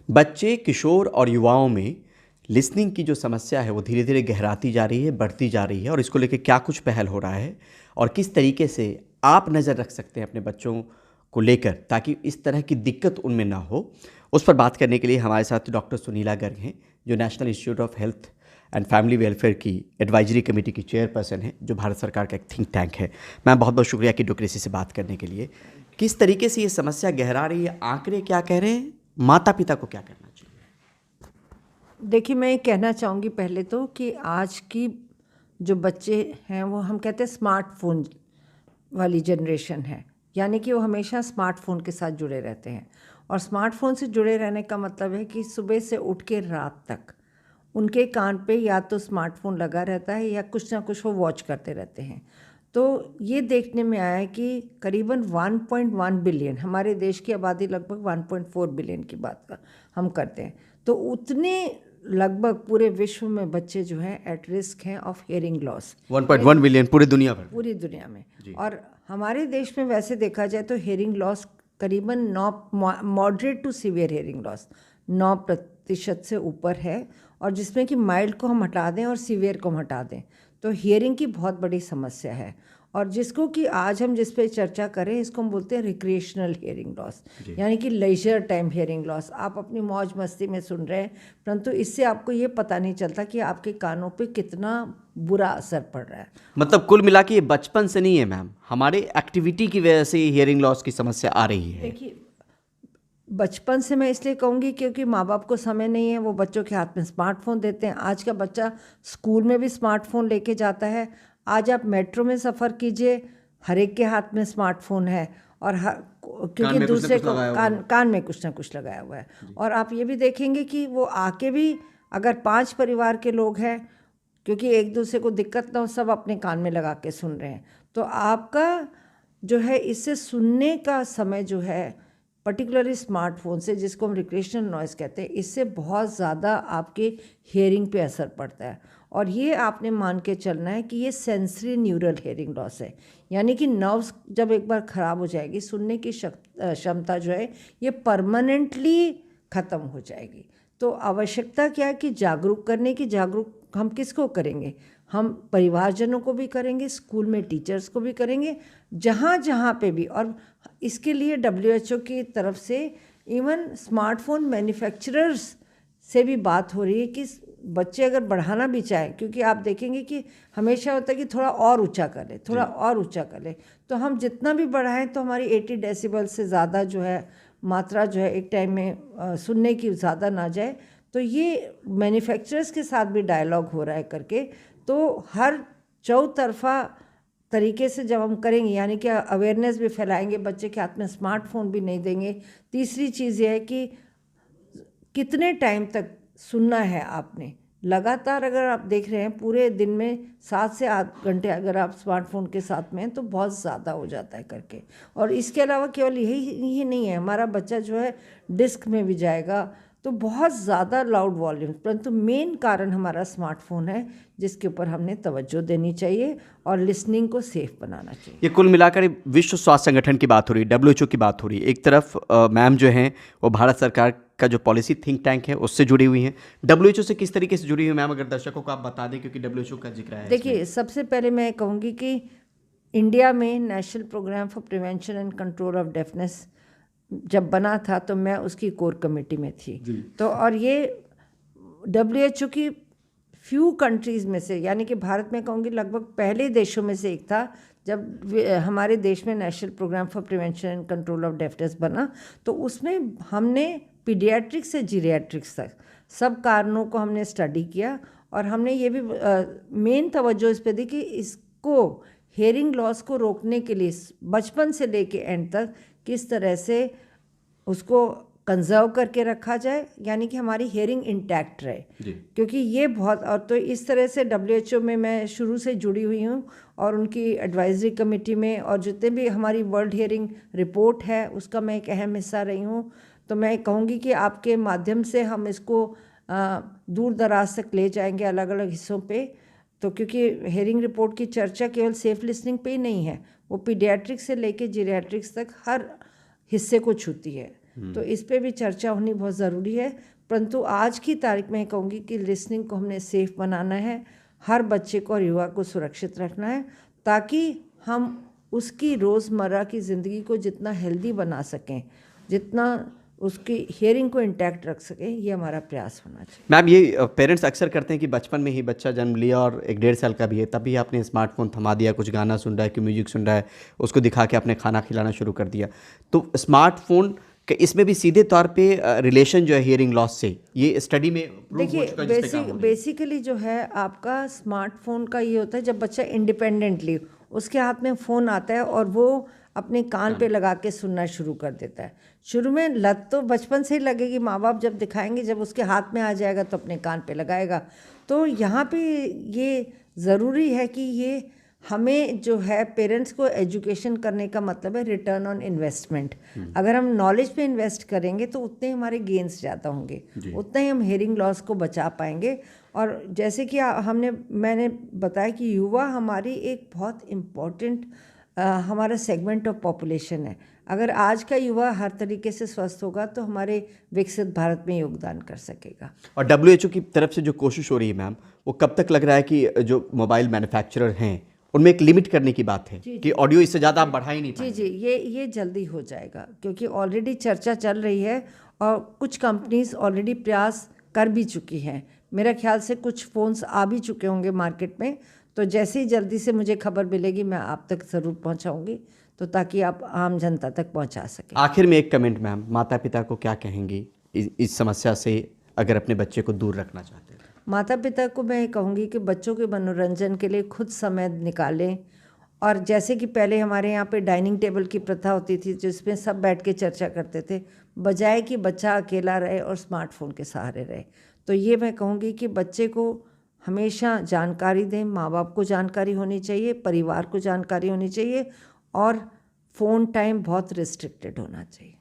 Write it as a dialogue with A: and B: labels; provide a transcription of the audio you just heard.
A: बच्चे, किशोर और युवाओं में लिसनिंग की जो समस्या है वो धीरे धीरे गहराती जा रही है, बढ़ती जा रही है, और इसको लेके क्या कुछ पहल हो रहा है और किस तरीके से आप नज़र रख सकते हैं अपने बच्चों को लेकर ताकि इस तरह की दिक्कत उनमें ना हो, उस पर बात करने के लिए हमारे साथ डॉक्टर सुनीला गर्ग हैं, जो national institute of health and family welfare की एडवाइजरी कमेटी की चेयरपर्सन है, जो भारत सरकार का एक थिंक टैंक है। मैम, बहुत बहुत शुक्रिया कि डेमोक्रेसी से बात करने के लिए। किस तरीके से ये समस्या गहरा रही है, आंकड़े क्या कह रहे हैं, माता पिता को क्या करना चाहिए?
B: देखिए, मैं ये कहना चाहूँगी पहले तो कि आज की जो बच्चे हैं वो हम कहते हैं स्मार्टफोन वाली जनरेशन है, यानी कि वो हमेशा स्मार्टफोन के साथ जुड़े रहते हैं। और स्मार्टफोन से जुड़े रहने का मतलब है कि सुबह से उठ के रात तक उनके कान पे या तो स्मार्टफोन लगा रहता है या कुछ ना कुछ वो वॉच करते रहते हैं। तो ये देखने में आया है कि करीबन 1.1 बिलियन, हमारे देश की आबादी लगभग 1.4 बिलियन की बात हम करते हैं, तो उतने लगभग पूरे विश्व में बच्चे जो हैं एट रिस्क हैं ऑफ हियरिंग लॉस।
A: 1.1 बिलियन पूरी दुनिया भर,
B: पूरी दुनिया में। और हमारे देश में वैसे देखा जाए तो हियरिंग लॉस करीबन 9 moderate to severe hearing loss 9% से ऊपर है, और जिसमें कि माइल्ड को हम हटा दें और सीवियर को हम हटा दें तो हियरिंग की बहुत बड़ी समस्या है। और जिसको कि आज हम जिस पे चर्चा करें इसको हम बोलते हैं रिक्रिएशनल हियरिंग लॉस, यानी कि लेजर टाइम हियरिंग लॉस। आप अपनी मौज मस्ती में सुन रहे हैं, परंतु इससे आपको ये पता नहीं चलता कि आपके कानों पे कितना बुरा असर पड़ रहा है।
A: मतलब कुल मिला के ये बचपन से नहीं है मैम, हमारे एक्टिविटी की वजह से हियरिंग लॉस की समस्या आ रही है।
B: देखिए, बचपन से मैं इसलिए कहूँगी क्योंकि माँ बाप को समय नहीं है, वो बच्चों के हाथ में स्मार्टफोन देते हैं। आज का बच्चा स्कूल में भी स्मार्टफोन लेके जाता है। आज आप मेट्रो में सफ़र कीजिए, हर एक के हाथ में स्मार्टफोन है, और क्योंकि दूसरे को कान में कुछ ना कुछ लगाया हुआ है। और आप ये भी देखेंगे कि वो आके भी अगर 5 परिवार के लोग हैं, क्योंकि एक दूसरे को दिक्कत ना हो, सब अपने कान में लगा के सुन रहे हैं, तो आपका जो है इससे सुनने का समय जो है पर्टिकुलरली स्मार्टफोन से, जिसको हम रिक्रिएशनल नॉइज़ कहते हैं, इससे बहुत ज़्यादा आपके हियरिंग पे असर पड़ता है। और ये आपने मान के चलना है कि ये सेंसरी न्यूरल हियरिंग लॉस है, यानी कि नर्व्स जब एक बार ख़राब हो जाएगी, सुनने की क्षमता जो है ये परमानेंटली ख़त्म हो जाएगी। तो आवश्यकता क्या है कि जागरूक करने की। जागरूक हम किसको करेंगे? हम परिवारजनों को भी करेंगे, स्कूल में टीचर्स को भी करेंगे, जहाँ जहाँ पे भी। और इसके लिए WHO की तरफ से इवन स्मार्टफोन मैन्युफैक्चरर्स से भी बात हो रही है कि बच्चे अगर बढ़ाना भी चाहें, क्योंकि आप देखेंगे कि हमेशा होता है कि थोड़ा और ऊंचा कर ले, थोड़ा और ऊंचा कर ले, तो हम जितना भी बढ़ाएं तो हमारी 80 डेसिबल से ज़्यादा जो है मात्रा जो है एक टाइम में सुनने की ज़्यादा ना जाए। तो ये मैन्युफैक्चरर्स के साथ भी डायलॉग हो रहा है करके, तो हर चौतरफा तरीके से जब हम करेंगे, यानी कि अवेयरनेस भी फैलाएंगे, बच्चे के हाथ में स्मार्टफोन भी नहीं देंगे। तीसरी चीज़ ये है कि कितने टाइम तक सुनना है आपने। लगातार अगर आप देख रहे हैं पूरे दिन में 7 से 8 घंटे अगर आप स्मार्टफोन के साथ में हैं तो बहुत ज़्यादा हो जाता है करके। और इसके अलावा केवल यही नहीं है, हमारा बच्चा जो है डिस्क में भी जाएगा तो बहुत ज़्यादा लाउड वॉल्यूम, परंतु मेन कारण हमारा स्मार्टफोन है, जिसके ऊपर हमने तवज्जो देनी चाहिए और लिसनिंग को सेफ बनाना चाहिए।
A: ये कुल मिलाकर विश्व स्वास्थ्य संगठन की बात हो रही है, WHO की बात हो रही है। एक तरफ मैम जो हैं वो भारत सरकार का जो पॉलिसी थिंक टैंक है उससे जुड़ी हुई हैं। WHO से किस तरीके से जुड़ी हुई मैम, अगर दर्शकों को आप बता दें, क्योंकि WHO का जिक्र है।
B: देखिए, सबसे पहले मैं कहूँगी कि इंडिया में national programme for prevention and control of deafness जब बना था तो मैं उसकी कोर कमेटी में थी। तो और ये WHO की फ्यू कंट्रीज़ में से, यानी कि भारत में कहूँगी लगभग पहले देशों में से एक था जब हमारे देश में national programme for prevention and control of deafness बना। तो उसमें हमने पीडियाट्रिक्स से जीरियाट्रिक्स तक सब कारणों को हमने स्टडी किया, और हमने ये भी मेन तवज्जो इस पर दी कि इसको हियरिंग लॉस को रोकने के लिए बचपन से लेके एंड तक किस तरह से उसको कंजर्व करके रखा जाए, यानी कि हमारी हियरिंग इंटैक्ट रहे। क्योंकि ये बहुत, और तो इस तरह से WHO में मैं शुरू से जुड़ी हुई हूँ और उनकी एडवाइजरी कमेटी में, और जितने भी हमारी वर्ल्ड हियरिंग रिपोर्ट है उसका मैं एक अहम हिस्सा रही हूँ। तो मैं कहूँगी कि आपके माध्यम से हम इसको दूर दराज तक ले जाएंगे अलग अलग हिस्सों पे। तो क्योंकि हियरिंग रिपोर्ट की चर्चा केवल सेफ लिसनिंग पे ही नहीं है, वो पीडियाट्रिक्स से लेके जीरियाट्रिक्स तक हर हिस्से को छूती है। तो इस पे भी चर्चा होनी बहुत ज़रूरी है। परंतु आज की तारीख में कहूँगी कि लिसनिंग को हमने सेफ़ बनाना है, हर बच्चे को और युवा को सुरक्षित रखना है, ताकि हम उसकी रोज़मर्रा की ज़िंदगी को जितना हेल्दी बना सकें, जितना उसकी हियरिंग को इंटैक्ट रख सकें, ये हमारा प्रयास होना चाहिए।
A: मैम, ये पेरेंट्स अक्सर करते हैं कि बचपन में ही बच्चा जन्म लिया और 1-1.5 साल का भी है तभी आपने स्मार्टफोन थमा दिया, कुछ गाना सुन रहा है कि म्यूजिक सुन रहा है, उसको दिखा के आपने खाना खिलाना शुरू कर दिया। तो स्मार्टफोन के इसमें भी सीधे तौर पे रिलेशन जो है हियरिंग लॉस से, ये स्टडी में प्रूव हो
B: देखिए,
A: चुका है जिसपे काम हो रहा है।
B: बेसिकली जो है आपका स्मार्टफोन का ये होता है जब बच्चा इंडिपेंडेंटली उसके हाथ में फ़ोन आता है और वो अपने कान पे लगा के सुनना शुरू कर देता है। शुरू में लत तो बचपन से ही लगेगी, माँ बाप जब दिखाएंगे, जब उसके हाथ में आ जाएगा तो अपने कान पे लगाएगा। तो यहाँ पे ये ज़रूरी है कि ये हमें जो है पेरेंट्स को एजुकेशन करने का मतलब है रिटर्न ऑन इन्वेस्टमेंट। अगर हम नॉलेज पे इन्वेस्ट करेंगे तो उतने हमारे गेंस ज़्यादा होंगे, उतना ही हम हेयरिंग लॉस को बचा पाएंगे। और जैसे कि मैंने बताया कि युवा हमारी एक बहुत इम्पॉर्टेंट हमारा सेगमेंट ऑफ पॉपुलेशन है। अगर आज का युवा हर तरीके से स्वस्थ होगा तो हमारे विकसित भारत में योगदान कर सकेगा।
A: और WHO की तरफ से जो कोशिश हो रही है मैम, वो कब तक लग रहा है कि जो मोबाइल मैन्युफैक्चरर हैं उनमें एक लिमिट करने की बात है कि ऑडियो इससे ज़्यादा आप बढ़ा ही नहीं पाएंगे?
B: जी, ये जल्दी हो जाएगा, क्योंकि ऑलरेडी चर्चा चल रही है और कुछ कंपनीज ऑलरेडी प्रयास कर भी चुकी हैं। मेरा ख्याल से कुछ फ़ोन्स आ भी चुके होंगे मार्केट में। तो जैसे ही जल्दी से मुझे खबर मिलेगी मैं आप तक ज़रूर पहुंचाऊंगी, तो ताकि आप आम जनता तक पहुंचा सकें।
A: आखिर में एक कमेंट मैम, माता पिता को क्या कहेंगी इस समस्या से अगर अपने बच्चे को दूर रखना चाहते हैं?
B: माता पिता को मैं कहूँगी कि बच्चों के मनोरंजन के लिए खुद समय निकालें। और जैसे कि पहले हमारे यहाँ पे डाइनिंग टेबल की प्रथा होती थी जिसमें सब बैठ के चर्चा करते थे, बजाय कि बच्चा अकेला रहे और स्मार्टफोन के सहारे रहे। तो ये मैं कहूँगी कि बच्चे को हमेशा जानकारी दें, माँ बाप को जानकारी होनी चाहिए, परिवार को जानकारी होनी चाहिए, और फ़ोन टाइम बहुत रिस्ट्रिक्टेड होना चाहिए।